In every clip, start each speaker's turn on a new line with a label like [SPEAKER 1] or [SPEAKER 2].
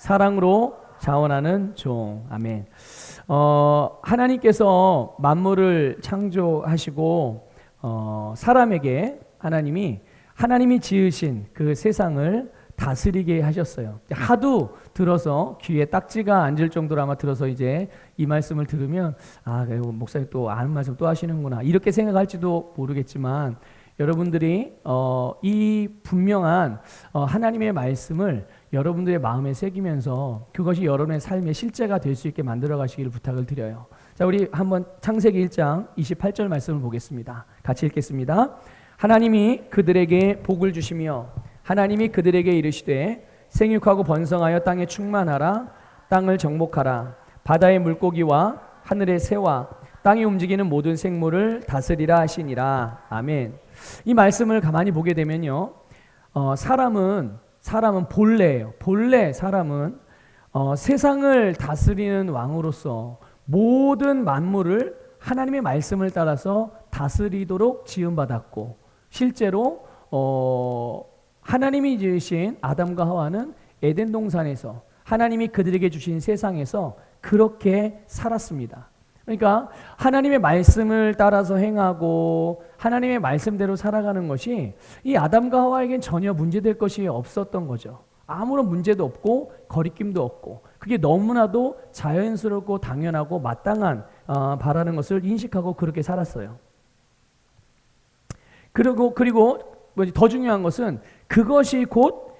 [SPEAKER 1] 사랑으로 자원하는 종. 아멘. 하나님께서 만물을 창조하시고 사람에게 하나님이 지으신 그 세상을 다스리게 하셨어요. 하도 들어서 귀에 딱지가 앉을 정도로 아마 들어서 이제 이 말씀을 들으면 목사님 또 아는 말씀 또 하시는구나 이렇게 생각할지도 모르겠지만 여러분들이 이 분명한 하나님의 말씀을 여러분들의 마음에 새기면서 그것이 여러분의 삶의 실제가 될 수 있게 만들어 가시기를 부탁을 드려요. 자, 우리 한번 창세기 1장 28절 말씀을 보겠습니다. 같이 읽겠습니다. 하나님이 그들에게 복을 주시며 하나님이 그들에게 이르시되 생육하고 번성하여 땅에 충만하라. 땅을 정복하라. 바다의 물고기와 하늘의 새와 땅이 움직이는 모든 생물을 다스리라 하시니라. 아멘. 이 말씀을 가만히 보게 되면요, 사람은 본래예요. 본래 사람은 세상을 다스리는 왕으로서 모든 만물을 하나님의 말씀을 따라서 다스리도록 지음받았고, 실제로 하나님이 지으신 아담과 하와는 에덴 동산에서 하나님이 그들에게 주신 세상에서 그렇게 살았습니다. 그러니까 하나님의 말씀을 따라서 행하고 하나님의 말씀대로 살아가는 것이 이 아담과 하와에겐 전혀 문제될 것이 없었던 거죠. 아무런 문제도 없고 거리낌도 없고 그게 너무나도 자연스럽고 당연하고 마땅한 바라는 것을 인식하고 그렇게 살았어요. 그리고 더 중요한 것은 그것이 곧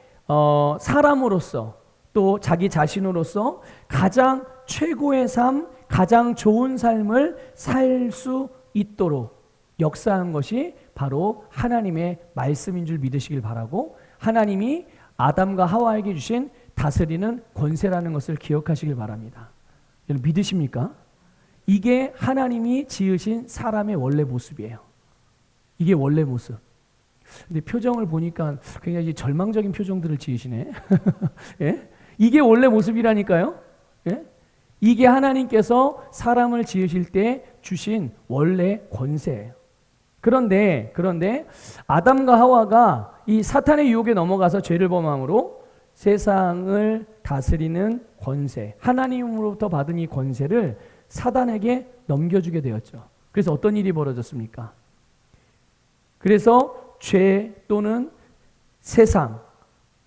[SPEAKER 1] 사람으로서 또 자기 자신으로서 가장 최고의 삶, 가장 좋은 삶을 살 수 있도록 역사한 것이 바로 하나님의 말씀인 줄 믿으시길 바라고, 하나님이 아담과 하와에게 주신 다스리는 권세라는 것을 기억하시길 바랍니다. 여러분 믿으십니까? 이게 하나님이 지으신 사람의 원래 모습이에요. 이게 원래 모습. 근데 표정을 보니까 굉장히 절망적인 표정들을 지으시네. 예? 이게 원래 모습이라니까요. 예? 이게 하나님께서 사람을 지으실 때 주신 원래 권세예요. 그런데 아담과 하와가 이 사탄의 유혹에 넘어가서 죄를 범함으로 세상을 다스리는 권세, 하나님으로부터 받은 이 권세를 사단에게 넘겨주게 되었죠. 그래서 어떤 일이 벌어졌습니까? 그래서 죄 또는 세상,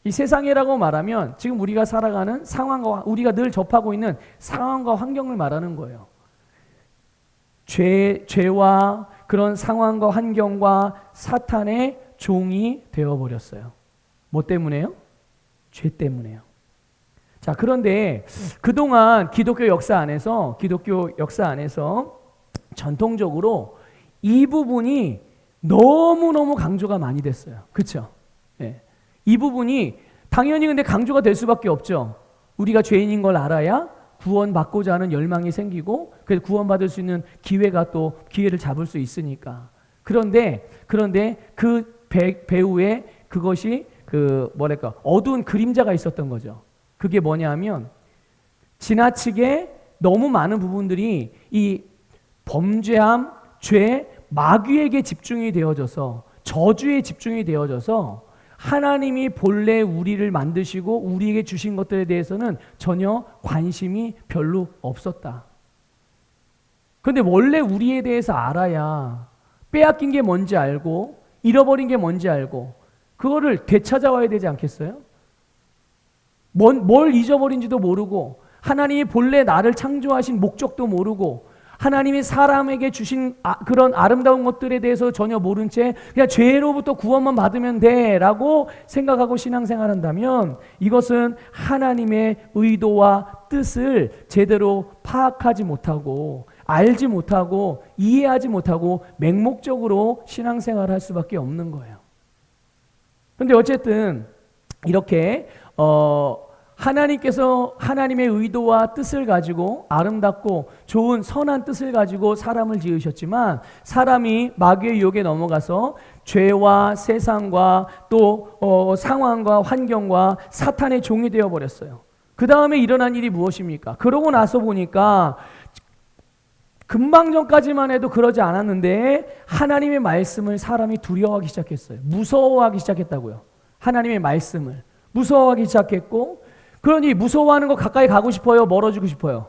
[SPEAKER 1] 이 세상이라고 말하면 지금 우리가 살아가는 상황과 우리가 늘 접하고 있는 상황과 환경을 말하는 거예요. 죄와 그런 상황과 환경과 사탄의 종이 되어버렸어요. 뭐 때문에요? 죄 때문에요. 자, 그런데 그동안 기독교 역사 안에서 전통적으로 이 부분이 너무너무 강조가 많이 됐어요. 그렇죠? 예. 이 부분이 당연히 근데 강조가 될 수밖에 없죠. 우리가 죄인인 걸 알아야 구원받고자 하는 열망이 생기고 그래서 구원받을 수 있는 기회를 잡을 수 있으니까. 그런데 그 배후에 그것이 어두운 그림자가 있었던 거죠. 그게 뭐냐면 지나치게 너무 많은 부분들이 이 범죄함, 죄, 마귀에게 집중이 되어져서 저주에 집중이 되어져서 하나님이 본래 우리를 만드시고 우리에게 주신 것들에 대해서는 전혀 관심이 별로 없었다. 그런데 원래 우리에 대해서 알아야 빼앗긴 게 뭔지 알고 잃어버린 게 뭔지 알고 그거를 되찾아와야 되지 않겠어요? 뭘 잊어버린지도 모르고 하나님이 본래 나를 창조하신 목적도 모르고 하나님이 사람에게 주신 그런 아름다운 것들에 대해서 전혀 모른 채 그냥 죄로부터 구원만 받으면 돼라고 생각하고 신앙생활한다면 이것은 하나님의 의도와 뜻을 제대로 파악하지 못하고 알지 못하고 이해하지 못하고 맹목적으로 신앙생활을 할 수밖에 없는 거예요. 그런데 어쨌든 이렇게 하나님께서 하나님의 의도와 뜻을 가지고 아름답고 좋은 선한 뜻을 가지고 사람을 지으셨지만 사람이 마귀의 유혹에 넘어가서 죄와 세상과 또 상황과 환경과 사탄의 종이 되어버렸어요. 그 다음에 일어난 일이 무엇입니까? 그러고 나서 보니까 금방 전까지만 해도 그러지 않았는데 하나님의 말씀을 사람이 두려워하기 시작했어요. 무서워하기 시작했다고요. 하나님의 말씀을 무서워하기 시작했고 그러니 무서워하는 거 가까이 가고 싶어요? 멀어지고 싶어요?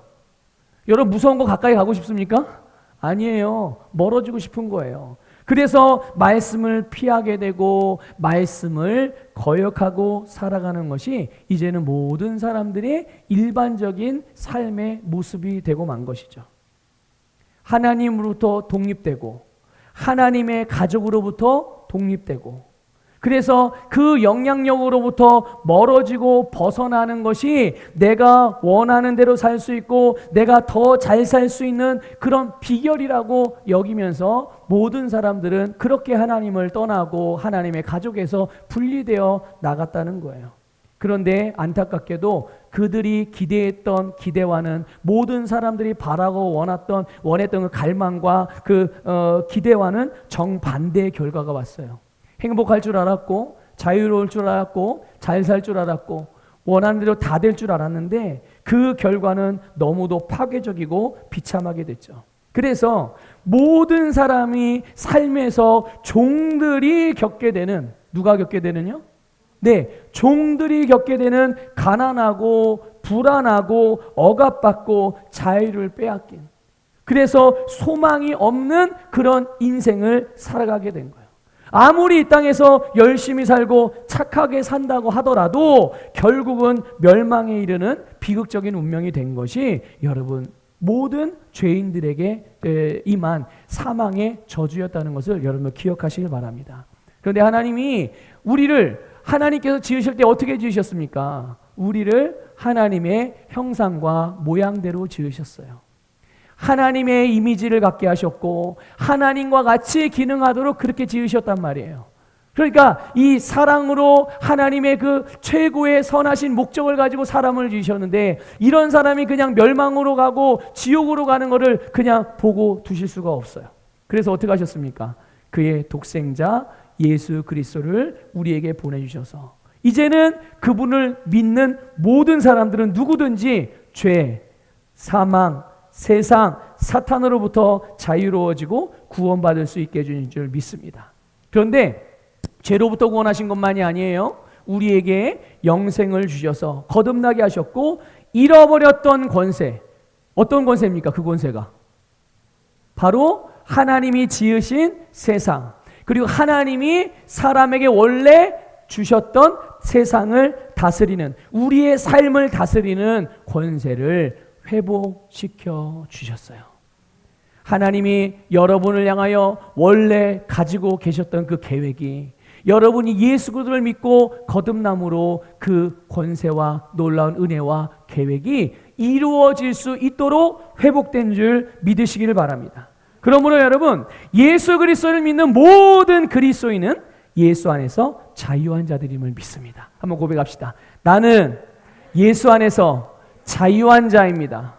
[SPEAKER 1] 여러분 무서운 거 가까이 가고 싶습니까? 아니에요. 멀어지고 싶은 거예요. 그래서 말씀을 피하게 되고 말씀을 거역하고 살아가는 것이 이제는 모든 사람들의 일반적인 삶의 모습이 되고 만 것이죠. 하나님으로부터 독립되고 하나님의 가족으로부터 독립되고 그래서 그 영향력으로부터 멀어지고 벗어나는 것이 내가 원하는 대로 살 수 있고 내가 더 잘 살 수 있는 그런 비결이라고 여기면서 모든 사람들은 그렇게 하나님을 떠나고 하나님의 가족에서 분리되어 나갔다는 거예요. 그런데 안타깝게도 그들이 기대했던 기대와는 모든 사람들이 바라고 원했던 그 갈망과 그 기대와는 정반대의 결과가 왔어요. 행복할 줄 알았고 자유로울 줄 알았고 잘 살 줄 알았고 원하는 대로 다 될 줄 알았는데 그 결과는 너무도 파괴적이고 비참하게 됐죠. 그래서 모든 사람이 삶에서 종들이 겪게 되는 누가 겪게 되느냐? 네, 종들이 겪게 되는 가난하고 불안하고 억압받고 자유를 빼앗긴 그래서 소망이 없는 그런 인생을 살아가게 된 거예요. 아무리 이 땅에서 열심히 살고 착하게 산다고 하더라도 결국은 멸망에 이르는 비극적인 운명이 된 것이 여러분 모든 죄인들에게 임한 사망의 저주였다는 것을 여러분 기억하시길 바랍니다. 그런데 하나님께서 지으실 때 어떻게 지으셨습니까? 우리를 하나님의 형상과 모양대로 지으셨어요. 하나님의 이미지를 갖게 하셨고 하나님과 같이 기능하도록 그렇게 지으셨단 말이에요. 그러니까 이 사랑으로 하나님의 그 최고의 선하신 목적을 가지고 사람을 지으셨는데 이런 사람이 그냥 멸망으로 가고 지옥으로 가는 것을 그냥 보고 두실 수가 없어요. 그래서 어떻게 하셨습니까? 그의 독생자 예수 그리스도를 우리에게 보내주셔서 이제는 그분을 믿는 모든 사람들은 누구든지 죄, 사망, 세상, 사탄으로부터 자유로워지고 구원받을 수 있게 해주신 줄 믿습니다. 그런데 죄로부터 구원하신 것만이 아니에요. 우리에게 영생을 주셔서 거듭나게 하셨고 잃어버렸던 권세, 어떤 권세입니까? 그 권세가 바로 하나님이 지으신 세상 그리고 하나님이 사람에게 원래 주셨던 세상을 다스리는 우리의 삶을 다스리는 권세를 회복시켜 주셨어요. 하나님이 여러분을 향하여 원래 가지고 계셨던 그 계획이 여러분이 예수 그리스도를 믿고 거듭남으로 그 권세와 놀라운 은혜와 계획이 이루어질 수 있도록 회복된 줄 믿으시기를 바랍니다. 그러므로 여러분 예수 그리스도를 믿는 모든 그리스도인은 예수 안에서 자유한 자들임을 믿습니다. 한번 고백합시다. 나는 예수 안에서 자유한 자입니다.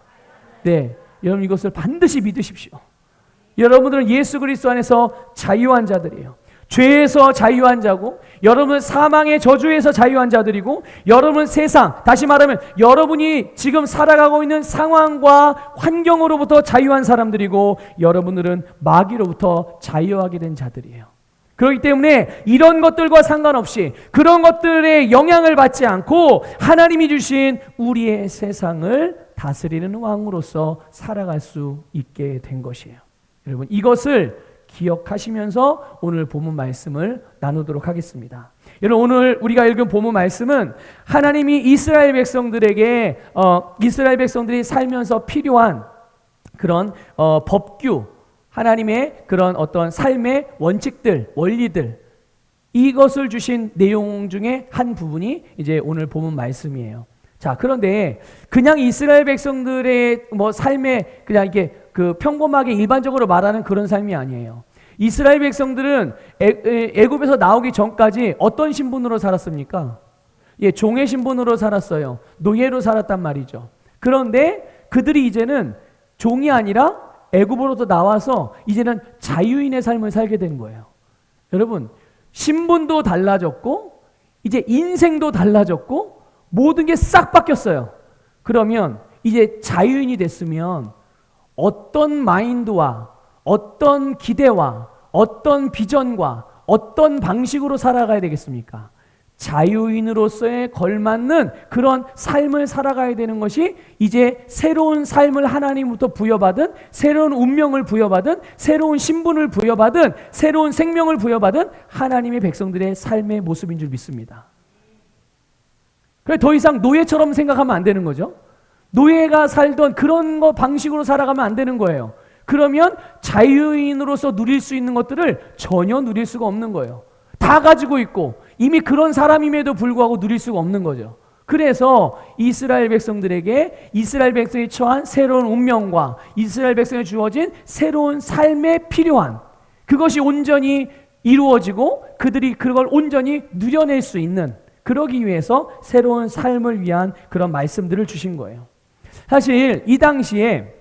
[SPEAKER 1] 네, 여러분 이것을 반드시 믿으십시오. 여러분들은 예수 그리스도 안에서 자유한 자들이에요. 죄에서 자유한 자고 여러분은 사망의 저주에서 자유한 자들이고 여러분은 세상, 다시 말하면 여러분이 지금 살아가고 있는 상황과 환경으로부터 자유한 사람들이고 여러분들은 마귀로부터 자유하게 된 자들이에요. 그렇기 때문에 이런 것들과 상관없이 그런 것들의 영향을 받지 않고 하나님이 주신 우리의 세상을 다스리는 왕으로서 살아갈 수 있게 된 것이에요. 여러분 이것을 기억하시면서 오늘 본문 말씀을 나누도록 하겠습니다. 여러분 오늘 우리가 읽은 본문 말씀은 하나님이 이스라엘 백성들이 살면서 필요한 그런 법규, 하나님의 그런 어떤 삶의 원칙들, 원리들 이것을 주신 내용 중에 한 부분이 이제 오늘 본문 말씀이에요. 자, 그런데 그냥 이스라엘 백성들의 삶에 그냥 이게 그 평범하게 일반적으로 말하는 그런 삶이 아니에요. 이스라엘 백성들은 애굽에서 나오기 전까지 어떤 신분으로 살았습니까? 예, 종의 신분으로 살았어요. 노예로 살았단 말이죠. 그런데 그들이 이제는 종이 아니라 애굽으로부터 나와서 이제는 자유인의 삶을 살게 된 거예요. 여러분, 신분도 달라졌고 이제 인생도 달라졌고 모든 게 싹 바뀌었어요. 그러면 이제 자유인이 됐으면 어떤 마인드와 어떤 기대와 어떤 비전과 어떤 방식으로 살아가야 되겠습니까? 자유인으로서의 걸맞는 그런 삶을 살아가야 되는 것이 이제 새로운 삶을 하나님부터 부여받은, 새로운 운명을 부여받은, 새로운 신분을 부여받은, 새로운 생명을 부여받은 하나님의 백성들의 삶의 모습인 줄 믿습니다. 그래, 더 이상 노예처럼 생각하면 안 되는 거죠. 노예가 살던 그런 거 방식으로 살아가면 안 되는 거예요. 그러면 자유인으로서 누릴 수 있는 것들을 전혀 누릴 수가 없는 거예요. 다 가지고 있고 이미 그런 사람임에도 불구하고 누릴 수가 없는 거죠. 그래서 이스라엘 백성들에게 이스라엘 백성이 처한 새로운 운명과 이스라엘 백성에 주어진 새로운 삶에 필요한 그것이 온전히 이루어지고 그들이 그걸 온전히 누려낼 수 있는, 그러기 위해서 새로운 삶을 위한 그런 말씀들을 주신 거예요. 사실 이 당시에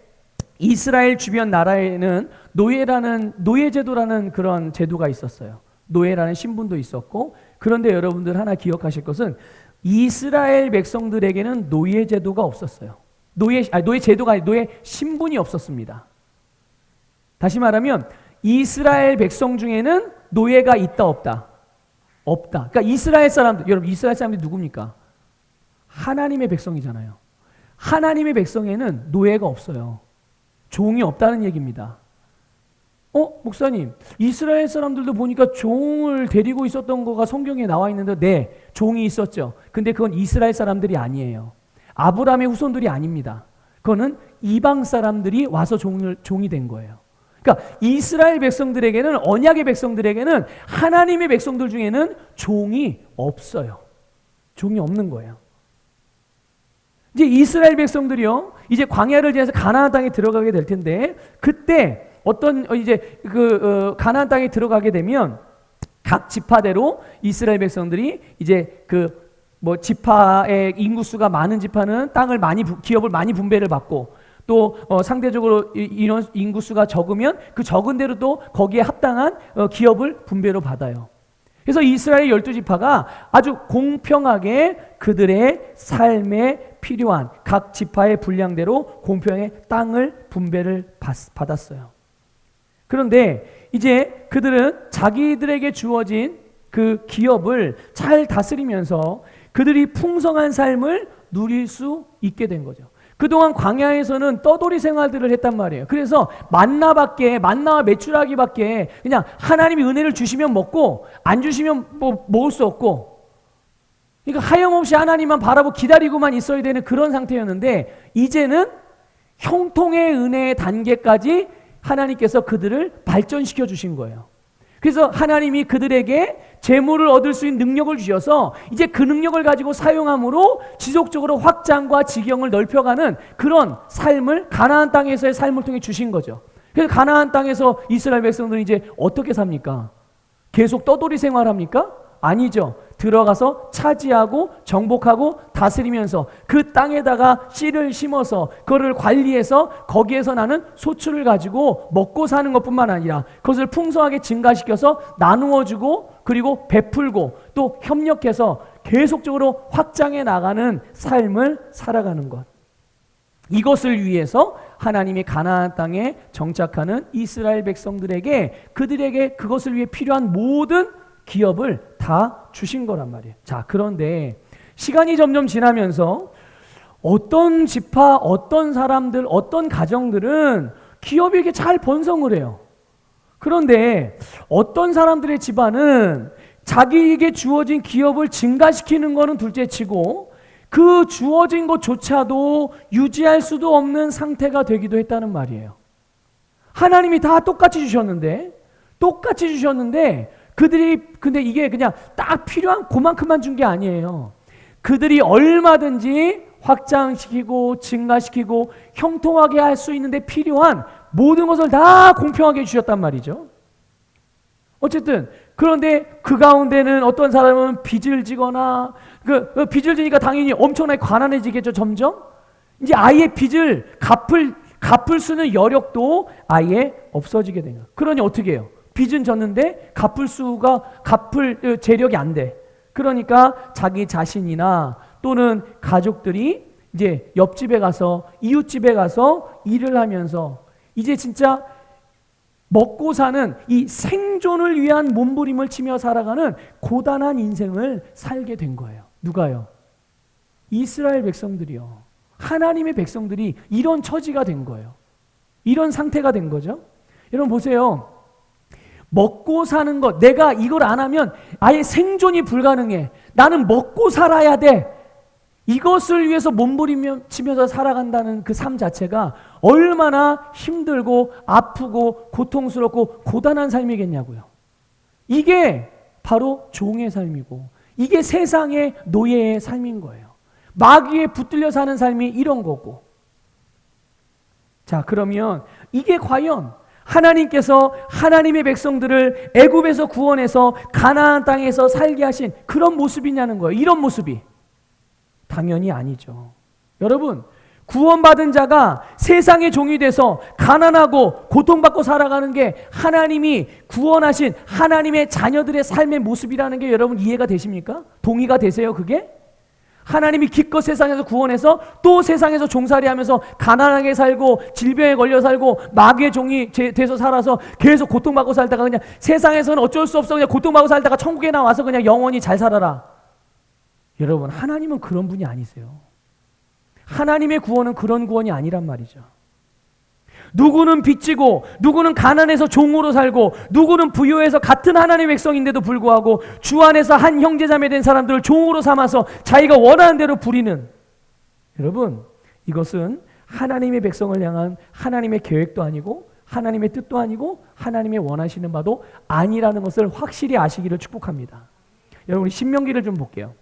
[SPEAKER 1] 이스라엘 주변 나라에는 노예제도라는 그런 제도가 있었어요. 노예라는 신분도 있었고, 그런데 여러분들 하나 기억하실 것은 이스라엘 백성들에게는 노예제도가 없었어요. 노예제도가 아니라 노예 신분이 없었습니다. 다시 말하면 이스라엘 백성 중에는 노예가 있다 없다? 없다. 그러니까 이스라엘 사람들, 여러분 이스라엘 사람들이 누굽니까? 하나님의 백성이잖아요. 하나님의 백성에는 노예가 없어요. 종이 없다는 얘기입니다. 목사님, 이스라엘 사람들도 보니까 종을 데리고 있었던 거가 성경에 나와 있는데, 네, 종이 있었죠. 근데 그건 이스라엘 사람들이 아니에요. 아브라함의 후손들이 아닙니다. 그거는 이방 사람들이 와서 종이 된 거예요. 그러니까 이스라엘 백성들에게는, 언약의 백성들에게는, 하나님의 백성들 중에는 종이 없어요. 종이 없는 거예요. 이제 이스라엘 백성들이요, 이제 광야를 지나서 가나안 땅에 들어가게 될 텐데, 그때 가나안 땅에 들어가게 되면 각 지파대로 이스라엘 백성들이 이제 지파의 인구수가 많은 지파는 기업을 많이 분배를 받고, 또 상대적으로 이런 인구수가 적으면 그 적은 대로 또 거기에 합당한 기업을 분배로 받아요. 그래서 이스라엘 12지파가 아주 공평하게 그들의 삶에 필요한 각 지파의 분량대로 공평하게 땅을 분배를 받았어요. 그런데 이제 그들은 자기들에게 주어진 그 기업을 잘 다스리면서 그들이 풍성한 삶을 누릴 수 있게 된 거죠. 그동안 광야에서는 떠돌이 생활들을 했단 말이에요. 그래서 만나와 메추라기밖에 그냥 하나님이 은혜를 주시면 먹고 안 주시면 먹을 수 없고, 그러니까 하염없이 하나님만 바라보고 기다리고만 있어야 되는 그런 상태였는데, 이제는 형통의 은혜의 단계까지 하나님께서 그들을 발전시켜 주신 거예요. 그래서 하나님이 그들에게 재물을 얻을 수 있는 능력을 주셔서 이제 그 능력을 가지고 사용함으로 지속적으로 확장과 지경을 넓혀가는 그런 삶을 가나안 땅에서의 삶을 통해 주신 거죠. 그래서 가나안 땅에서 이스라엘 백성들은 이제 어떻게 삽니까? 계속 떠돌이 생활합니까? 아니죠. 들어가서 차지하고 정복하고 다스리면서 그 땅에다가 씨를 심어서 그거를 관리해서 거기에서 나는 소출을 가지고 먹고 사는 것뿐만 아니라 그것을 풍성하게 증가시켜서 나누어주고, 그리고 베풀고 또 협력해서 계속적으로 확장해 나가는 삶을 살아가는 것. 이것을 위해서 하나님이 가나안 땅에 정착하는 이스라엘 백성들에게, 그들에게 그것을 위해 필요한 모든 기업을 다 주신 거란 말이에요. 자, 그런데 시간이 점점 지나면서 어떤 지파, 어떤 사람들, 어떤 가정들은 기업이 이렇게 잘 번성을 해요. 그런데 어떤 사람들의 집안은 자기에게 주어진 기업을 증가시키는 거는 둘째치고 그 주어진 것조차도 유지할 수도 없는 상태가 되기도 했다는 말이에요. 하나님이 다 똑같이 주셨는데 근데 이게 그냥 딱 필요한 그만큼만 준 게 아니에요. 그들이 얼마든지 확장시키고 증가시키고 형통하게 할 수 있는데 필요한 모든 것을 다 공평하게 주셨단 말이죠. 어쨌든 그런데 그 가운데는 어떤 사람은 빚을 지거나 빚을 지니까 당연히 엄청나게 가난해지겠죠. 점점 이제 아예 빚을 갚을 수 있는 여력도 아예 없어지게 돼요. 그러니 어떻게 해요? 빚은 졌는데 갚을 재력이 안 돼. 그러니까 자기 자신이나 또는 가족들이 이제 옆집에 가서, 이웃집에 가서 일을 하면서 이제 진짜 먹고 사는 이 생존을 위한 몸부림을 치며 살아가는 고단한 인생을 살게 된 거예요. 누가요? 이스라엘 백성들이요. 하나님의 백성들이 이런 처지가 된 거예요. 이런 상태가 된 거죠. 여러분 보세요. 먹고 사는 것, 내가 이걸 안 하면 아예 생존이 불가능해. 나는 먹고 살아야 돼. 이것을 위해서 몸부림치면서 살아간다는 그 삶 자체가 얼마나 힘들고 아프고 고통스럽고 고단한 삶이겠냐고요. 이게 바로 종의 삶이고, 이게 세상의 노예의 삶인 거예요. 마귀에 붙들려 사는 삶이 이런 거고. 자, 그러면 이게 과연 하나님께서 하나님의 백성들을 애굽에서 구원해서 가나안 땅에서 살게 하신 그런 모습이냐는 거예요. 이런 모습이. 당연히 아니죠. 여러분, 구원받은 자가 세상의 종이 돼서 가난하고 고통받고 살아가는 게 하나님이 구원하신 하나님의 자녀들의 삶의 모습이라는 게 여러분 이해가 되십니까? 동의가 되세요, 그게? 하나님이 기껏 세상에서 구원해서 또 세상에서 종살이하면서 가난하게 살고 질병에 걸려 살고 마귀의 종이 돼서 살아서 계속 고통받고 살다가 그냥 세상에서는 어쩔 수 없어 그냥 고통받고 살다가 천국에 나와서 그냥 영원히 잘 살아라. 여러분, 하나님은 그런 분이 아니세요. 하나님의 구원은 그런 구원이 아니란 말이죠. 누구는 빚지고 누구는 가난해서 종으로 살고 누구는 부유해서 같은 하나님의 백성인데도 불구하고 주 안에서 한 형제자매 된 사람들을 종으로 삼아서 자기가 원하는 대로 부리는, 여러분, 이것은 하나님의 백성을 향한 하나님의 계획도 아니고 하나님의 뜻도 아니고 하나님의 원하시는 바도 아니라는 것을 확실히 아시기를 축복합니다. 여러분, 우리 신명기를 좀 볼게요.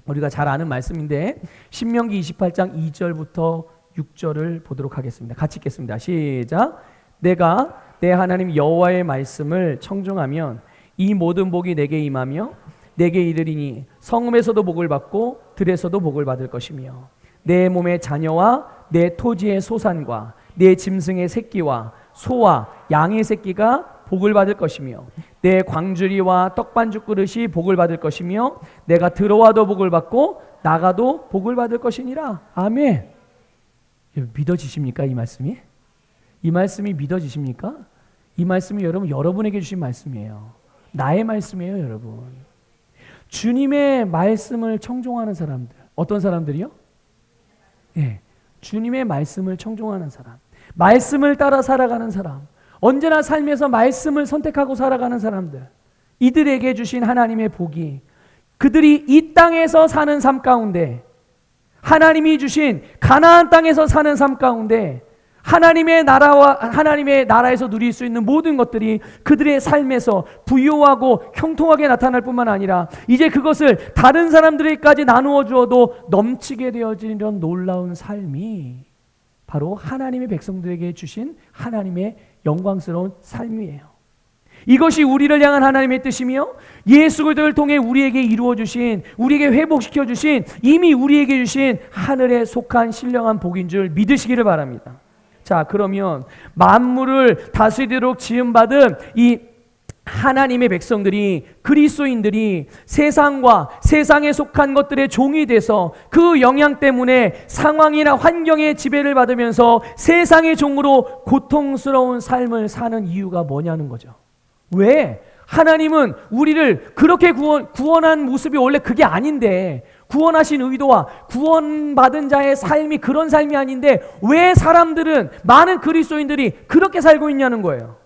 [SPEAKER 1] 우리가 잘 아는 말씀인데 신명기 28장 2절부터 6절을 보도록 하겠습니다. 같이 읽겠습니다. 시작. 내가 내 하나님 여호와의 말씀을 청종하면 이 모든 복이 내게 임하며 내게 이르리니 성읍에서도 복을 받고 들에서도 복을 받을 것이며 내 몸의 자녀와 내 토지의 소산과 내 짐승의 새끼와 소와 양의 새끼가 복을 받을 것이며 내 광주리와 떡반죽 그릇이 복을 받을 것이며 내가 들어와도 복을 받고 나가도 복을 받을 것이니라. 아멘. 믿어지십니까? 이 말씀이? 이 말씀이 믿어지십니까? 이 말씀이 여러분에게 주신 말씀이에요. 나의 말씀이에요, 여러분. 주님의 말씀을 청종하는 사람들. 어떤 사람들이요? 네, 주님의 말씀을 청종하는 사람. 말씀을 따라 살아가는 사람. 언제나 삶에서 말씀을 선택하고 살아가는 사람들. 이들에게 주신 하나님의 복이 그들이 이 땅에서 사는 삶 가운데, 하나님이 주신 가나안 땅에서 사는 삶 가운데 하나님의 나라와 하나님의 나라에서 누릴 수 있는 모든 것들이 그들의 삶에서 부유하고 형통하게 나타날 뿐만 아니라 이제 그것을 다른 사람들에게까지 나누어 주어도 넘치게 되어지는 이런 놀라운 삶이 바로 하나님의 백성들에게 주신 하나님의 영광스러운 삶이에요. 이것이 우리를 향한 하나님의 뜻이며 예수 그리스도를 통해 우리에게 이루어 주신, 우리에게 회복시켜 주신, 이미 우리에게 주신 하늘에 속한 신령한 복인 줄 믿으시기를 바랍니다. 자, 그러면 만물을 다스리도록 지음받은 이 하나님의 백성들이, 그리스도인들이 세상과 세상에 속한 것들의 종이 돼서 그 영향 때문에 상황이나 환경의 지배를 받으면서 세상의 종으로 고통스러운 삶을 사는 이유가 뭐냐는 거죠. 왜? 하나님은 우리를 그렇게 구원한 모습이 원래 그게 아닌데, 구원하신 의도와 구원받은 자의 삶이 그런 삶이 아닌데 왜 사람들은, 많은 그리스도인들이 그렇게 살고 있냐는 거예요.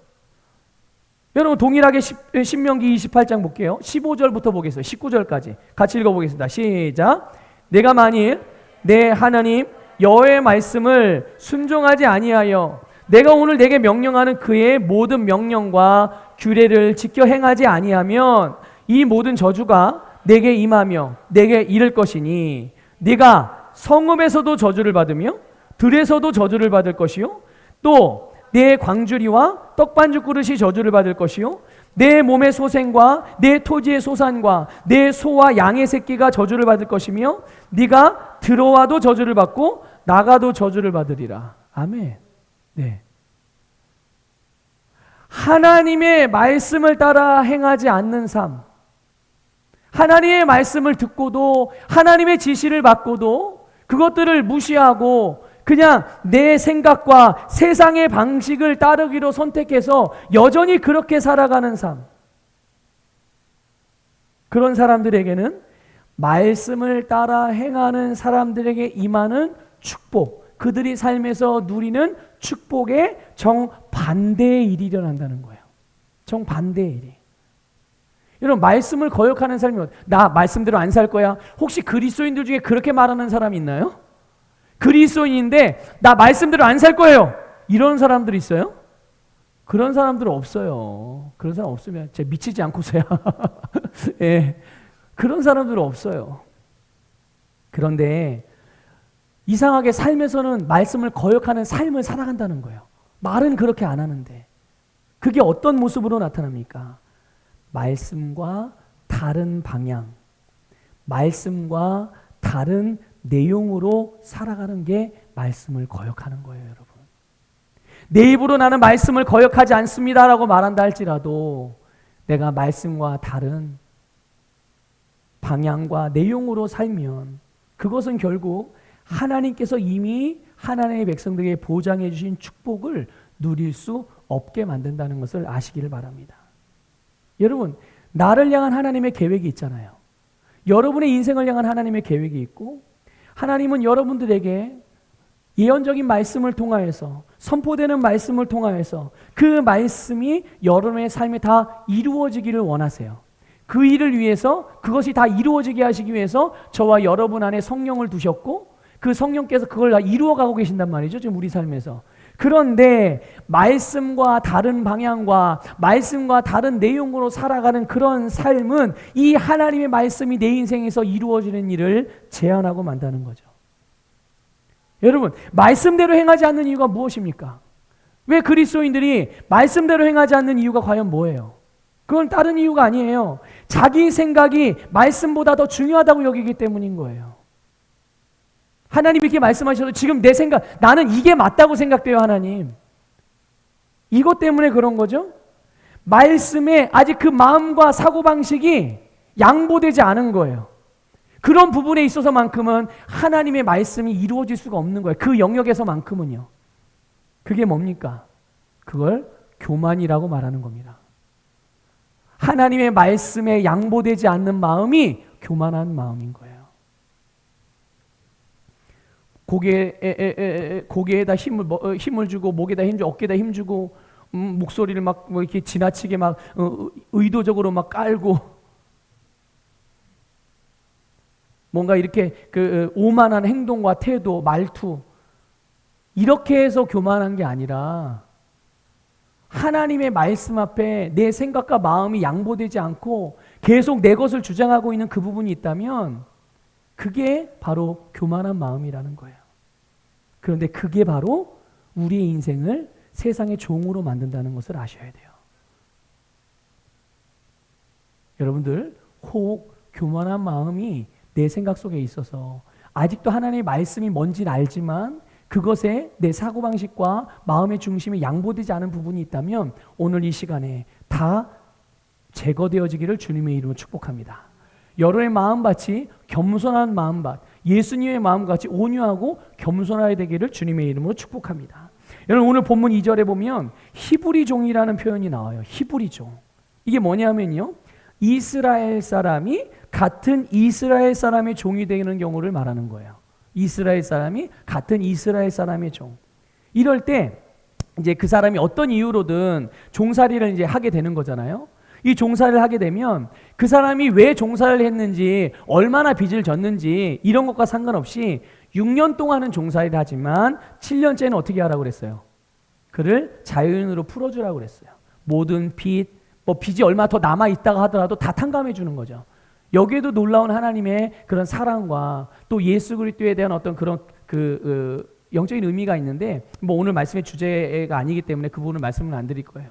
[SPEAKER 1] 여러분, 동일하게 신명기 28장 볼게요. 15절부터 보겠습니다. 19절까지 같이 읽어보겠습니다. 시작. 내가 만일 내 하나님 여호와의 말씀을 순종하지 아니하여 내가 오늘 내게 명령하는 그의 모든 명령과 규례를 지켜 행하지 아니하면 이 모든 저주가 내게 임하며 내게 이를 것이니 네가 성읍에서도 저주를 받으며 들에서도 저주를 받을 것이요 또 내 광주리와 떡반죽 그릇이 저주를 받을 것이요 내 몸의 소생과 내 토지의 소산과 내 소와 양의 새끼가 저주를 받을 것이며 네가 들어와도 저주를 받고 나가도 저주를 받으리라. 아멘. 네. 하나님의 말씀을 따라 행하지 않는 삶, 하나님의 말씀을 듣고도 하나님의 지시를 받고도 그것들을 무시하고 그냥 내 생각과 세상의 방식을 따르기로 선택해서 여전히 그렇게 살아가는 삶. 그런 사람들에게는 말씀을 따라 행하는 사람들에게 임하는 축복, 그들이 삶에서 누리는 축복의 정반대의 일이 일어난다는 거예요. 정반대의 일이. 여러분, 말씀을 거역하는 삶이, 나 말씀대로 안 살 거야. 혹시 그리스도인들 중에 그렇게 말하는 사람이 있나요? 그리스도인인데 나 말씀대로 안 살 거예요. 이런 사람들이 있어요? 그런 사람들은 없어요. 그런 사람 없으면 제가 미치지 않고서야. 예, 그런 사람들은 없어요. 그런데 이상하게 삶에서는 말씀을 거역하는 삶을 살아간다는 거예요. 말은 그렇게 안 하는데. 그게 어떤 모습으로 나타납니까? 말씀과 다른 방향, 말씀과 다른 내용으로 살아가는 게 말씀을 거역하는 거예요, 여러분. 내 입으로 나는 말씀을 거역하지 않습니다라고 말한다 할지라도 내가 말씀과 다른 방향과 내용으로 살면 그것은 결국 하나님께서 이미 하나님의 백성들에게 보장해 주신 축복을 누릴 수 없게 만든다는 것을 아시기를 바랍니다. 여러분, 나를 향한 하나님의 계획이 있잖아요. 여러분의 인생을 향한 하나님의 계획이 있고, 하나님은 여러분들에게 예언적인 말씀을 통하여서, 선포되는 말씀을 통하여서 그 말씀이 여러분의 삶에 다 이루어지기를 원하세요. 그 일을 위해서, 그것이 다 이루어지게 하시기 위해서 저와 여러분 안에 성령을 두셨고, 그 성령께서 그걸 다 이루어가고 계신단 말이죠, 지금 우리 삶에서. 그런데 말씀과 다른 방향과 말씀과 다른 내용으로 살아가는 그런 삶은 이 하나님의 말씀이 내 인생에서 이루어지는 일을 제한하고 만다는 거죠. 여러분, 말씀대로 행하지 않는 이유가 무엇입니까? 왜 그리스도인들이 말씀대로 행하지 않는 이유가 과연 뭐예요? 그건 다른 이유가 아니에요. 자기 생각이 말씀보다 더 중요하다고 여기기 때문인 거예요. 하나님이 이렇게 말씀하셔도 지금 내 생각, 나는 이게 맞다고 생각돼요, 하나님. 이것 때문에 그런 거죠. 말씀에 아직 그 마음과 사고방식이 양보되지 않은 거예요. 그런 부분에 있어서만큼은 하나님의 말씀이 이루어질 수가 없는 거예요. 그 영역에서만큼은요. 그게 뭡니까? 그걸 교만이라고 말하는 겁니다. 하나님의 말씀에 양보되지 않는 마음이 교만한 마음인 거예요. 고개에다 힘을 주고, 목에다 힘 주고, 어깨에다 힘 주고, 목소리를 막 뭐 이렇게 지나치게 막 의도적으로 막 깔고, 뭔가 이렇게 그 오만한 행동과 태도, 말투, 이렇게 해서 교만한 게 아니라 하나님의 말씀 앞에 내 생각과 마음이 양보되지 않고 계속 내 것을 주장하고 있는 그 부분이 있다면 그게 바로 교만한 마음이라는 거예요. 그런데 그게 바로 우리의 인생을 세상의 종으로 만든다는 것을 아셔야 돼요. 여러분들, 혹 교만한 마음이 내 생각 속에 있어서 아직도 하나님의 말씀이 뭔지는 알지만 그것에 내 사고방식과 마음의 중심이 양보되지 않은 부분이 있다면 오늘 이 시간에 다 제거되어지기를 주님의 이름으로 축복합니다. 여러분의 마음밭이 겸손한 마음밭, 예수님의 마음같이 온유하고 겸손하게 되기를 주님의 이름으로 축복합니다. 여러분, 오늘 본문 2절에 보면 히브리 종이라는 표현이 나와요. 히브리 종. 이게 뭐냐면요, 이스라엘 사람이 같은 이스라엘 사람의 종이 되는 경우를 말하는 거예요. 이스라엘 사람이 같은 이스라엘 사람의 종. 이럴 때 이제 그 사람이 어떤 이유로든 종살이를 이제 하게 되는 거잖아요. 이 종살이를 하게 되면 그 사람이 왜 종살이를 했는지, 얼마나 빚을 졌는지 이런 것과 상관없이 6년 동안은 종살이를 하지만 7년째는 어떻게 하라고 그랬어요? 그를 자유인으로 풀어주라고 그랬어요. 모든 빚, 뭐 빚이 얼마 더 남아 있다가 하더라도 다 탕감해 주는 거죠. 여기에도 놀라운 하나님의 그런 사랑과 또 예수 그리스도에 대한 어떤 그런 영적인 의미가 있는데, 뭐 오늘 말씀의 주제가 아니기 때문에 그 부분을 말씀을 안 드릴 거예요.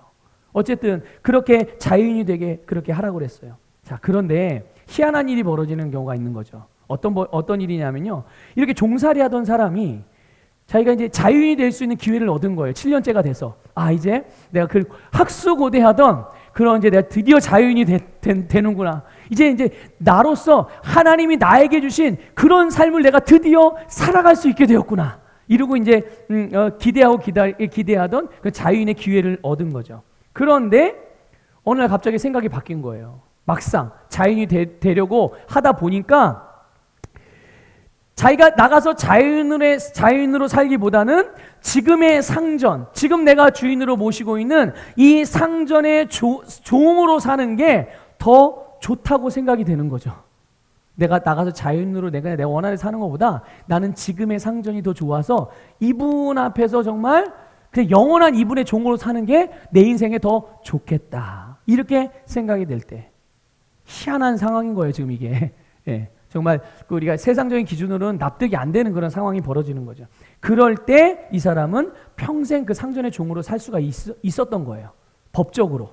[SPEAKER 1] 어쨌든 그렇게 자유인이 되게 그렇게 하라고 그랬어요. 자, 그런데 희한한 일이 벌어지는 경우가 있는 거죠. 어떤 일이냐면요, 이렇게 종살이 하던 사람이 자기가 이제 자유인이 될 수 있는 기회를 얻은 거예요. 7년째가 돼서. 아, 이제 내가 그 학수고대하던 그런 이제 내가 드디어 자유인이 되는구나. 이제 나로서 하나님이 나에게 주신 그런 삶을 내가 드디어 살아갈 수 있게 되었구나. 이러고 이제 기대하던 그 자유인의 기회를 얻은 거죠. 그런데 어느 날 갑자기 생각이 바뀐 거예요. 막상 자유인이 되려고 하다 보니까 자기가 나가서 자유인으로 살기보다는 지금의 상전, 지금 내가 주인으로 모시고 있는 이 상전의 종으로 사는 게 더 좋다고 생각이 되는 거죠. 내가 나가서 자유인으로 내가 원하는 사는 것보다 나는 지금의 상전이 더 좋아서 이분 앞에서 정말 그 영원한 이분의 종으로 사는 게 내 인생에 더 좋겠다. 이렇게 생각이 될 때 희한한 상황인 거예요. 지금 이게 예, 정말 우리가 세상적인 기준으로는 납득이 안 되는 그런 상황이 벌어지는 거죠. 그럴 때 이 사람은 평생 그 상전의 종으로 살 수가 있었던 거예요. 법적으로.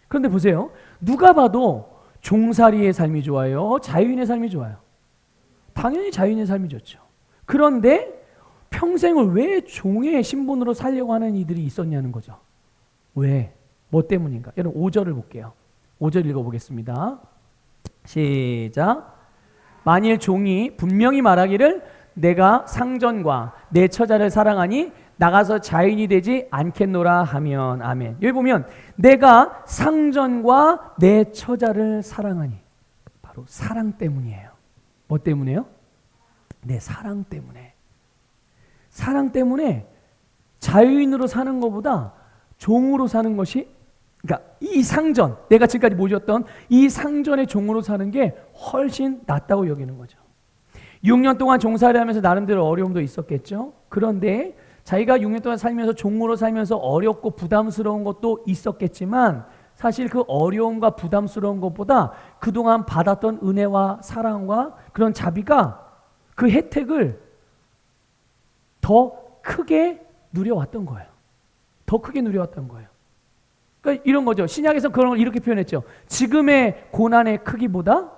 [SPEAKER 1] 그런데 보세요. 누가 봐도 종살이의 삶이 좋아요? 자유인의 삶이 좋아요? 당연히 자유인의 삶이 좋죠. 그런데 평생을 왜 종의 신분으로 살려고 하는 이들이 있었냐는 거죠. 왜? 뭐 때문인가? 여러분 5절을 볼게요. 5절 읽어보겠습니다. 시작. 만일 종이 분명히 말하기를 내가 상전과 내 처자를 사랑하니 나가서 자유인이 되지 않겠노라 하면 아멘. 여기 보면 내가 상전과 내 처자를 사랑하니 바로 사랑 때문이에요. 뭐 때문에요? 내 사랑 때문에. 사랑 때문에 자유인으로 사는 것보다 종으로 사는 것이, 그러니까 이 상전, 내가 지금까지 모셨던 이 상전의 종으로 사는 게 훨씬 낫다고 여기는 거죠. 6년 동안 종살이 하면서 나름대로 어려움도 있었겠죠. 그런데 자기가 6년 동안 살면서 종으로 살면서 어렵고 부담스러운 것도 있었겠지만 사실 그 어려움과 부담스러운 것보다 그동안 받았던 은혜와 사랑과 그런 자비가 그 혜택을 더 크게 누려왔던 거예요. 더 크게 누려왔던 거예요. 그러니까 이런 거죠. 신약에서 그런 걸 이렇게 표현했죠. 지금의 고난의 크기보다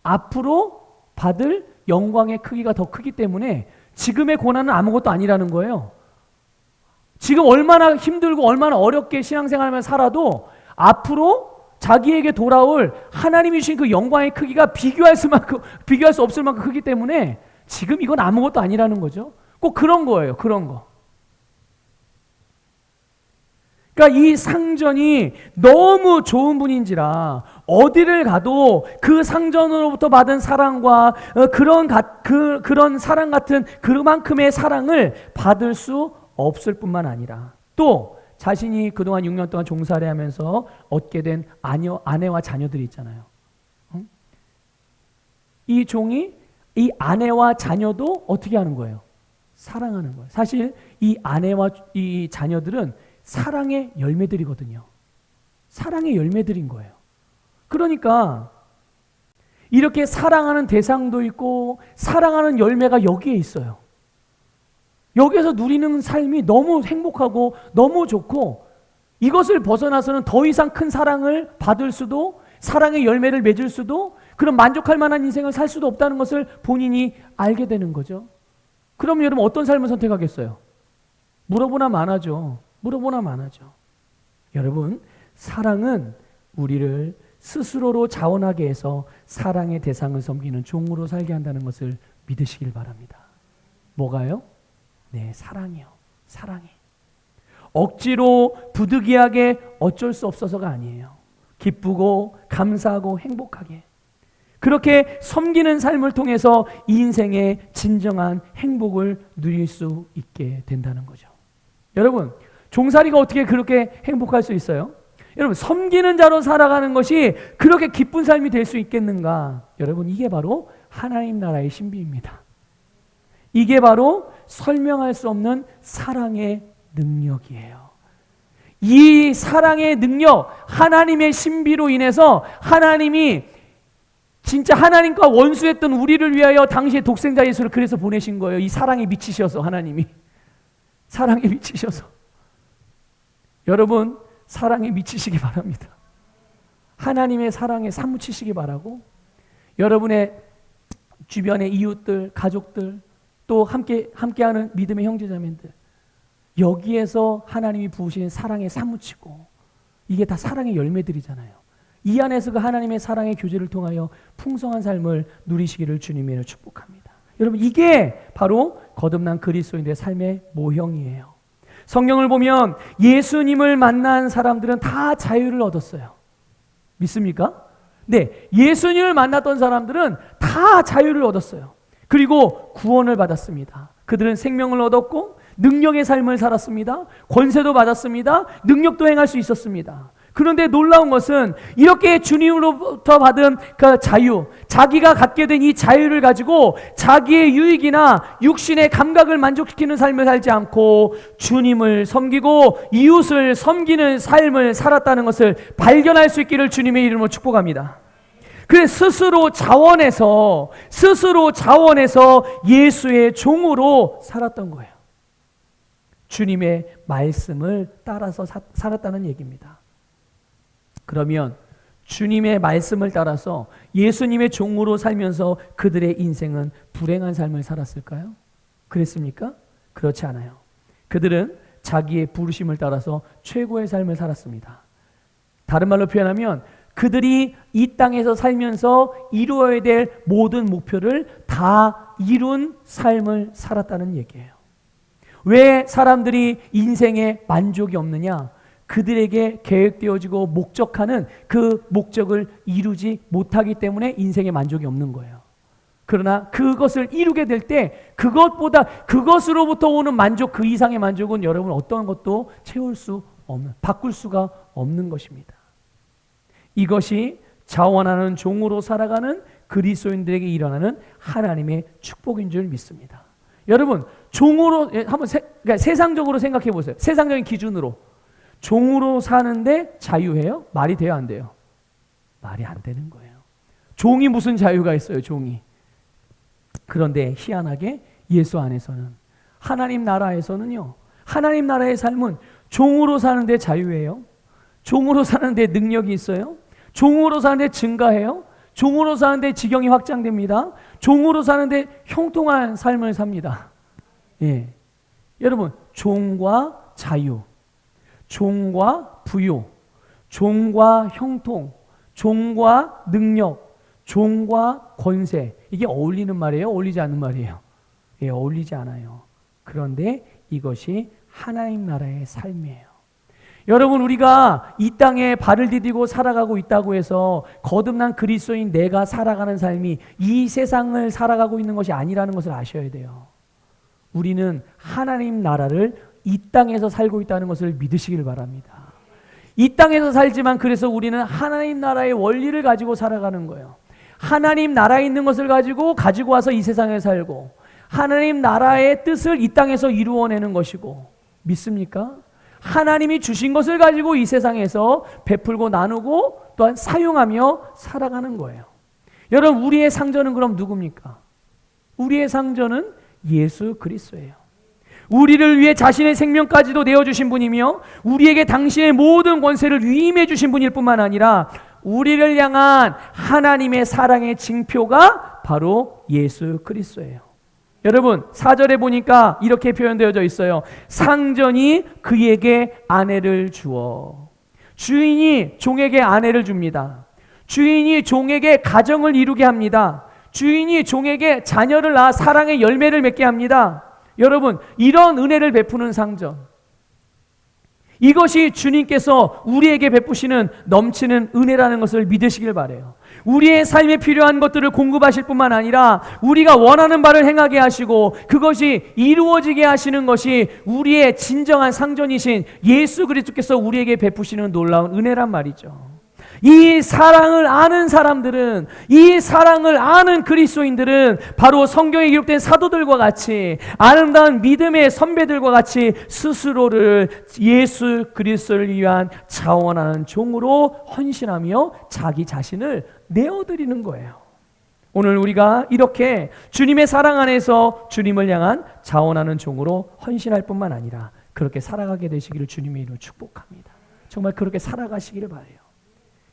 [SPEAKER 1] 앞으로 받을 영광의 크기가 더 크기 때문에 지금의 고난은 아무것도 아니라는 거예요. 지금 얼마나 힘들고 얼마나 어렵게 신앙생활하면서 살아도 앞으로 자기에게 돌아올 하나님이 주신 그 영광의 크기가 비교할 수 없을 만큼 크기 때문에 지금 이건 아무것도 아니라는 거죠. 꼭 그런 거예요. 그런 거. 그러니까 이 상전이 너무 좋은 분인지라 어디를 가도 그 상전으로부터 받은 사랑과 그런 사랑 같은 그만큼의 사랑을 받을 수 없을 뿐만 아니라 또 자신이 그동안 6년 동안 종살이하면서 얻게 된 아내와 자녀들이 있잖아요. 이 종이 이 아내와 자녀도 어떻게 하는 거예요? 사랑하는 거예요. 사실 이 아내와 이 자녀들은 사랑의 열매들이거든요. 사랑의 열매들인 거예요. 그러니까 이렇게 사랑하는 대상도 있고 사랑하는 열매가 여기에 있어요. 여기에서 누리는 삶이 너무 행복하고 너무 좋고 이것을 벗어나서는 더 이상 큰 사랑을 받을 수도 사랑의 열매를 맺을 수도 그런 만족할 만한 인생을 살 수도 없다는 것을 본인이 알게 되는 거죠. 그럼 여러분 어떤 삶을 선택하겠어요? 물어보나 마나죠. 물어보나 마나죠. 여러분, 사랑은 우리를 스스로로 자원하게 해서 사랑의 대상을 섬기는 종으로 살게 한다는 것을 믿으시길 바랍니다. 뭐가요? 네, 사랑이요. 사랑이. 억지로 부득이하게 어쩔 수 없어서가 아니에요. 기쁘고 감사하고 행복하게. 그렇게 섬기는 삶을 통해서 이 인생의 진정한 행복을 누릴 수 있게 된다는 거죠. 여러분, 종살이가 어떻게 그렇게 행복할 수 있어요? 여러분, 섬기는 자로 살아가는 것이 그렇게 기쁜 삶이 될 수 있겠는가? 여러분, 이게 바로 하나님 나라의 신비입니다. 이게 바로 설명할 수 없는 사랑의 능력이에요. 이 사랑의 능력, 하나님의 신비로 인해서 하나님이 진짜 하나님과 원수했던 우리를 위하여 당시에 독생자 예수를 그래서 보내신 거예요. 이 사랑에 미치셔서 하나님이. 사랑에 미치셔서. 여러분, 사랑에 미치시기 바랍니다. 하나님의 사랑에 사무치시기 바라고 여러분의 주변의 이웃들, 가족들 또 함께하는 믿음의 형제자매들 여기에서 하나님이 부으신 사랑에 사무치고 이게 다 사랑의 열매들이잖아요. 이 안에서 그 하나님의 사랑의 교제를 통하여 풍성한 삶을 누리시기를 주님으로 축복합니다. 여러분, 이게 바로 거듭난 그리스도인들의 삶의 모형이에요. 성경을 보면 예수님을 만난 사람들은 다 자유를 얻었어요. 믿습니까? 네, 예수님을 만났던 사람들은 다 자유를 얻었어요. 그리고 구원을 받았습니다. 그들은 생명을 얻었고 능력의 삶을 살았습니다. 권세도 받았습니다. 능력도 행할 수 있었습니다. 그런데 놀라운 것은 이렇게 주님으로부터 받은 그 자유, 자기가 갖게 된 이 자유를 가지고 자기의 유익이나 육신의 감각을 만족시키는 삶을 살지 않고 주님을 섬기고 이웃을 섬기는 삶을 살았다는 것을 발견할 수 있기를 주님의 이름으로 축복합니다. 그래서 스스로 자원해서 예수의 종으로 살았던 거예요. 주님의 말씀을 따라서 살았다는 얘기입니다. 그러면 주님의 말씀을 따라서 예수님의 종으로 살면서 그들의 인생은 불행한 삶을 살았을까요? 그랬습니까? 그렇지 않아요. 그들은 자기의 부르심을 따라서 최고의 삶을 살았습니다. 다른 말로 표현하면 그들이 이 땅에서 살면서 이루어야 될 모든 목표를 다 이룬 삶을 살았다는 얘기예요. 왜 사람들이 인생에 만족이 없느냐? 그들에게 계획되어지고 목적하는 그 목적을 이루지 못하기 때문에 인생에 만족이 없는 거예요. 그러나 그것을 이루게 될 때 그것으로부터 오는 만족, 그 이상의 만족은 여러분 어떤 것도 채울 수 없는, 바꿀 수가 없는 것입니다. 이것이 자원하는 종으로 살아가는 그리스도인들에게 일어나는 하나님의 축복인 줄 믿습니다. 여러분, 종으로 한번 그러니까 세상적으로 생각해 보세요. 세상적인 기준으로 종으로 사는데 자유해요? 말이 돼요, 안 돼요? 말이 안 되는 거예요. 종이 무슨 자유가 있어요, 종이. 그런데 희한하게 예수 안에서는, 하나님 나라에서는요, 하나님 나라의 삶은 종으로 사는데 자유해요. 종으로 사는데 능력이 있어요. 종으로 사는데 증가해요. 종으로 사는데 지경이 확장됩니다. 종으로 사는데 형통한 삶을 삽니다. 예. 여러분, 종과 자유, 종과 부요, 종과 형통, 종과 능력, 종과 권세, 이게 어울리는 말이에요? 어울리지 않는 말이에요? 예, 어울리지 않아요. 그런데 이것이 하나님 나라의 삶이에요. 여러분, 우리가 이 땅에 발을 디디고 살아가고 있다고 해서 거듭난 그리스도인 내가 살아가는 삶이 이 세상을 살아가고 있는 것이 아니라는 것을 아셔야 돼요. 우리는 하나님 나라를 이 땅에서 살고 있다는 것을 믿으시길 바랍니다. 이 땅에서 살지만 그래서 우리는 하나님 나라의 원리를 가지고 살아가는 거예요. 하나님 나라에 있는 것을 가지고 와서 이 세상에 살고 하나님 나라의 뜻을 이 땅에서 이루어내는 것이고, 믿습니까? 하나님이 주신 것을 가지고 이 세상에서 베풀고 나누고 또한 사용하며 살아가는 거예요. 여러분, 우리의 상전은 그럼 누굽니까? 우리의 상전은 예수 그리스도예요. 우리를 위해 자신의 생명까지도 내어주신 분이며 우리에게 당신의 모든 권세를 위임해 주신 분일 뿐만 아니라 우리를 향한 하나님의 사랑의 징표가 바로 예수 그리스도예요. 여러분, 4절에 보니까 이렇게 표현되어져 있어요. 상전이 그에게 아내를 주어. 주인이 종에게 아내를 줍니다. 주인이 종에게 가정을 이루게 합니다. 주인이 종에게 자녀를 낳아 사랑의 열매를 맺게 합니다. 여러분, 이런 은혜를 베푸는 상전, 이것이 주님께서 우리에게 베푸시는 넘치는 은혜라는 것을 믿으시길 바라요. 우리의 삶에 필요한 것들을 공급하실 뿐만 아니라 우리가 원하는 바를 행하게 하시고 그것이 이루어지게 하시는 것이 우리의 진정한 상전이신 예수 그리스도께서 우리에게 베푸시는 놀라운 은혜란 말이죠. 이 사랑을 아는 사람들은, 이 사랑을 아는 그리스도인들은 바로 성경에 기록된 사도들과 같이, 아름다운 믿음의 선배들과 같이 스스로를 예수 그리스도를 위한 자원하는 종으로 헌신하며 자기 자신을 내어드리는 거예요. 오늘 우리가 이렇게 주님의 사랑 안에서 주님을 향한 자원하는 종으로 헌신할 뿐만 아니라 그렇게 살아가게 되시기를 주님의 이름으로 축복합니다. 정말 그렇게 살아가시기를 바라요.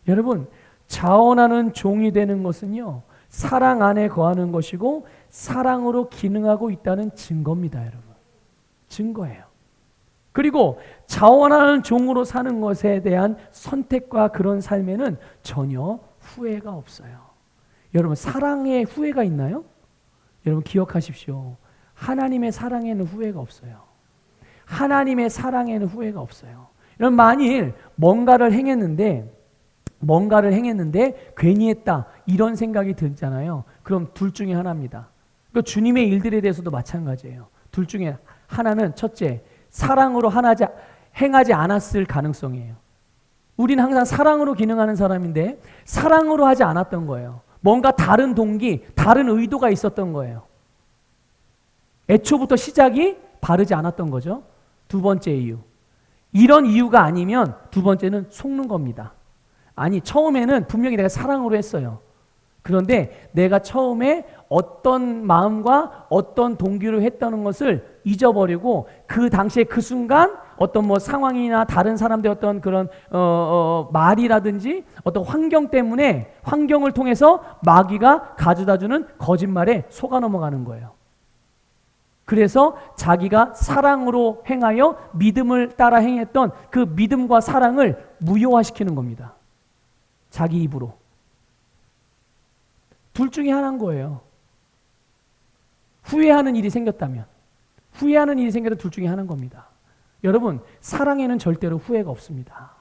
[SPEAKER 1] 여러분, 자원하는 종이 되는 것은요, 사랑 안에 거하는 것이고 사랑으로 기능하고 있다는 증거입니다. 여러분, 증거예요. 그리고 자원하는 종으로 사는 것에 대한 선택과 그런 삶에는 전혀 후회가 없어요. 여러분, 사랑에 후회가 있나요? 여러분 기억하십시오. 하나님의 사랑에는 후회가 없어요. 하나님의 사랑에는 후회가 없어요. 여러분 만일 뭔가를 행했는데 괜히 했다 이런 생각이 들잖아요. 그럼 둘 중에 하나입니다. 그러니까 주님의 일들에 대해서도 마찬가지예요. 둘 중에 하나는 첫째, 사랑으로 행하지 않았을 가능성이에요. 우리는 항상 사랑으로 기능하는 사람인데 사랑으로 하지 않았던 거예요. 뭔가 다른 동기, 다른 의도가 있었던 거예요. 애초부터 시작이 바르지 않았던 거죠. 두 번째 이유. 이런 이유가 아니면 두 번째는 속는 겁니다. 아니, 처음에는 분명히 내가 사랑으로 했어요. 그런데 내가 처음에 어떤 마음과 어떤 동기로 했다는 것을 잊어버리고 그 당시에 그 순간 어떤 뭐 상황이나 다른 사람들의 어떤 그런 말이라든지 어떤 환경 때문에 환경을 통해서 마귀가 가져다주는 거짓말에 속아 넘어가는 거예요. 그래서 자기가 사랑으로 행하여 믿음을 따라 행했던 그 믿음과 사랑을 무효화시키는 겁니다. 자기 입으로. 둘 중에 하나인 거예요. 후회하는 일이 생겼다면 둘 중에 하나인 겁니다. 여러분, 사랑에는 절대로 후회가 없습니다.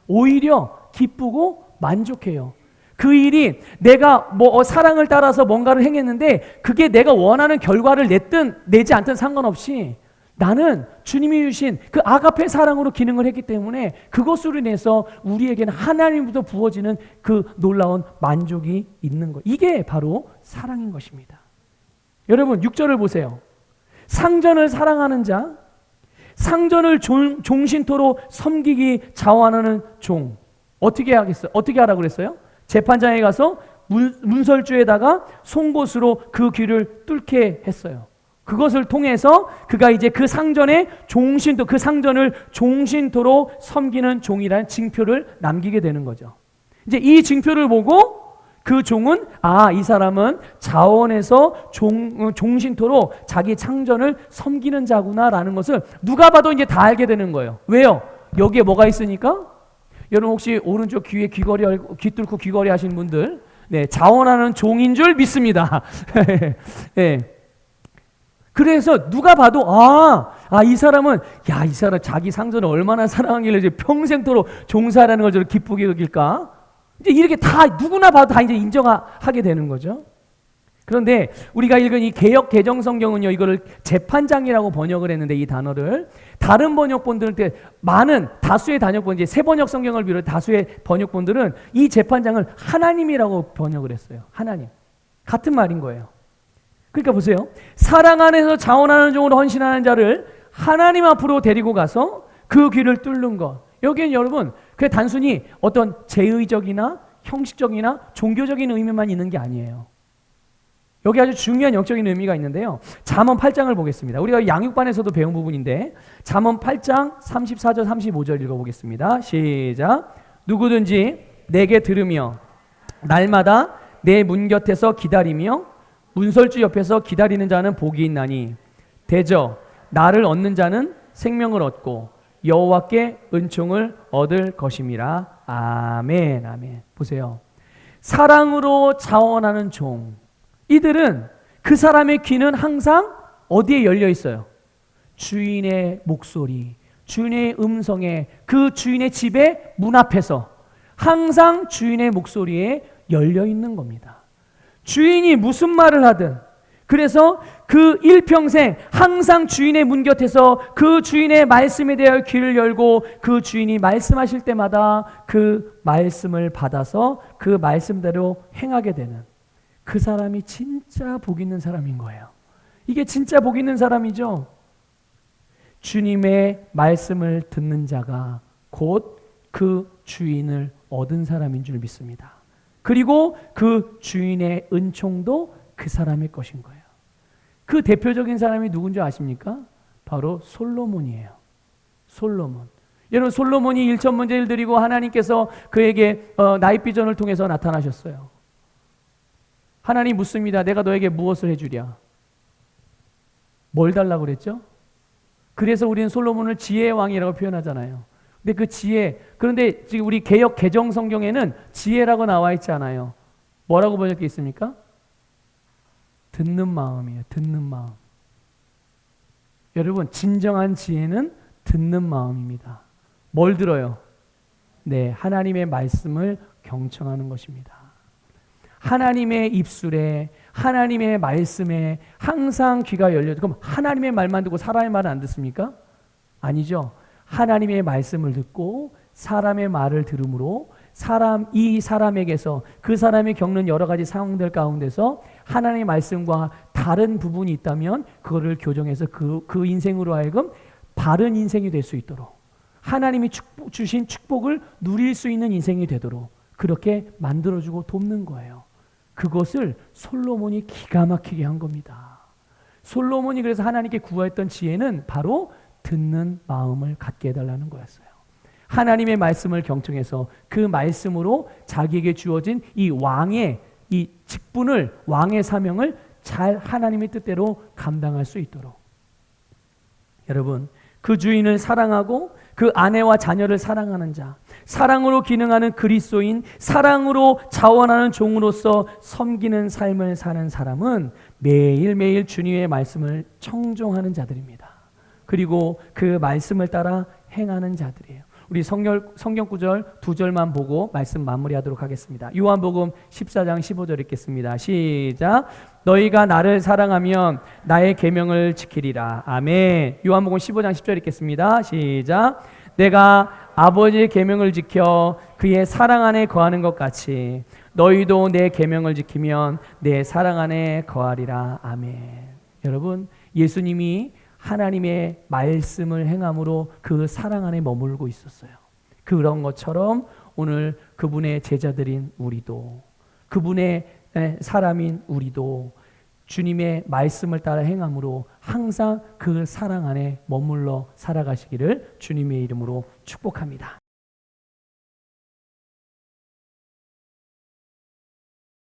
[SPEAKER 1] 오히려 기쁘고 만족해요. 그 일이 내가 사랑을 따라서 뭔가를 행했는데 그게 내가 원하는 결과를 냈든 내지 않든 상관없이 나는 주님이 주신 그 아가페 사랑으로 기능을 했기 때문에 그것으로 인해서 우리에게는 하나님부터 부어지는 그 놀라운 만족이 있는 것. 이게 바로 사랑인 것입니다. 여러분 6절을 보세요. 상전을 사랑하는 자, 상전을 종신토로 섬기기 자원하는 종. 어떻게 하라고 그랬어요? 재판장에 가서 문설주에다가 송곳으로 그 귀를 뚫게 했어요. 그것을 통해서 그가 이제 그 상전의 그 상전을 종신토로 섬기는 종이라는 징표를 남기게 되는 거죠. 이제 이 징표를 보고 그 종은 이 사람은 자원에서 종신토로 자기 상전을 섬기는 자구나라는 것을 누가 봐도 이제 다 알게 되는 거예요. 왜요? 여기에 뭐가 있으니까? 여러분 혹시 오른쪽 귀에 귀 뚫고 귀걸이 하신 분들, 네, 자원하는 종인 줄 믿습니다. 네. 그래서 누가 봐도 이 사람은 이 사람 자기 상전을 얼마나 사랑하길래 이제 평생토록 종사하는 걸 저렇게 기쁘게 여길까? 이제 이렇게 다 누구나 봐도 다 이제 인정하게 되는 거죠. 그런데 우리가 읽은 이 개역 개정 성경은요, 이거를 재판장이라고 번역을 했는데 이 단어를 다른 번역본들은 다수의 번역본, 이제 새 번역 성경을 비롯해 다수의 번역본들은 이 재판장을 하나님이라고 번역을 했어요. 하나님. 같은 말인 거예요. 그러니까 보세요. 사랑 안에서 자원하는 종으로 헌신하는 자를 하나님 앞으로 데리고 가서 그 귀를 뚫는 것. 여기는 여러분 그게 단순히 어떤 제의적이나 형식적이나 종교적인 의미만 있는 게 아니에요. 여기 아주 중요한 영적인 의미가 있는데요. 잠언 8장을 보겠습니다. 우리가 양육반에서도 배운 부분인데 잠언 8장 34절 35절 읽어보겠습니다. 시작. 누구든지 내게 들으며 날마다 내 문 곁에서 기다리며 문설주 옆에서 기다리는 자는 복이 있나니 대저 나를 얻는 자는 생명을 얻고 여호와께 은총을 얻을 것임이라. 아멘. 아멘. 보세요. 사랑으로 자원하는 종. 이들은 그 사람의 귀는 항상 어디에 열려 있어요? 주인의 목소리, 주인의 음성에, 그 주인의 집의 문 앞에서 항상 주인의 목소리에 열려 있는 겁니다. 주인이 무슨 말을 하든, 그래서 그 일평생 항상 주인의 문 곁에서 그 주인의 말씀에 대하여 귀를 열고 그 주인이 말씀하실 때마다 그 말씀을 받아서 그 말씀대로 행하게 되는 그 사람이 진짜 복 있는 사람인 거예요. 이게 진짜 복 있는 사람이죠. 주님의 말씀을 듣는 자가 곧 그 주인을 얻은 사람인 줄 믿습니다. 그리고 그 주인의 은총도 그 사람의 것인 거예요. 그 대표적인 사람이 누군지 아십니까? 바로 솔로몬이에요. 솔로몬. 여러분 솔로몬이 1,000문제를 드리고 하나님께서 그에게 나잇비전을 통해서 나타나셨어요. 하나님 묻습니다. 내가 너에게 무엇을 해주랴? 뭘 달라고 그랬죠? 그래서 우리는 솔로몬을 지혜의 왕이라고 표현하잖아요. 근데 그 지혜, 그런데 지금 우리 개역 개정 성경에는 지혜라고 나와 있지 않아요. 뭐라고 번역되어 있습니까? 듣는 마음이에요. 듣는 마음. 여러분, 진정한 지혜는 듣는 마음입니다. 뭘 들어요? 네, 하나님의 말씀을 경청하는 것입니다. 하나님의 입술에, 하나님의 말씀에 항상 귀가 열려. 그럼 하나님의 말만 듣고 사람의 말은 안 듣습니까? 아니죠. 하나님의 말씀을 듣고 사람의 말을 들음으로 이 사람에게서 그 사람이 겪는 여러 가지 상황들 가운데서 하나님의 말씀과 다른 부분이 있다면 그거를 교정해서 그 인생으로 하여금 바른 인생이 될 수 있도록, 하나님이 주신 축복을 누릴 수 있는 인생이 되도록 그렇게 만들어주고 돕는 거예요. 그것을 솔로몬이 기가 막히게 한 겁니다. 솔로몬이 그래서 하나님께 구했던 지혜는 바로 듣는 마음을 갖게 해달라는 거였어요. 하나님의 말씀을 경청해서 그 말씀으로 자기에게 주어진 이 왕의 이 직분을, 왕의 사명을 잘 하나님의 뜻대로 감당할 수 있도록. 여러분, 그 주인을 사랑하고 그 아내와 자녀를 사랑하는 자, 사랑으로 기능하는 그리스도인, 사랑으로 자원하는 종으로서 섬기는 삶을 사는 사람은 매일매일 주님의 말씀을 청종하는 자들입니다. 그리고 그 말씀을 따라 행하는 자들이에요. 우리 성경 구절 2절만 보고 말씀 마무리하도록 하겠습니다. 요한복음 14장 15절 읽겠습니다. 시작. 너희가 나를 사랑하면 나의 계명을 지키리라. 아멘. 요한복음 15장 10절 읽겠습니다. 시작. 내가 아버지의 계명을 지켜 그의 사랑 안에 거하는 것 같이 너희도 내 계명을 지키면 내 사랑 안에 거하리라. 아멘. 여러분, 예수님이 하나님의 말씀을 행함으로 그 사랑 안에 머물고 있었어요. 그런 것처럼 오늘 그분의 제자들인 우리도, 그분의 사람인 우리도 주님의 말씀을 따라 행함으로 항상 그 사랑 안에 머물러 살아가시기를 주님의 이름으로 축복합니다.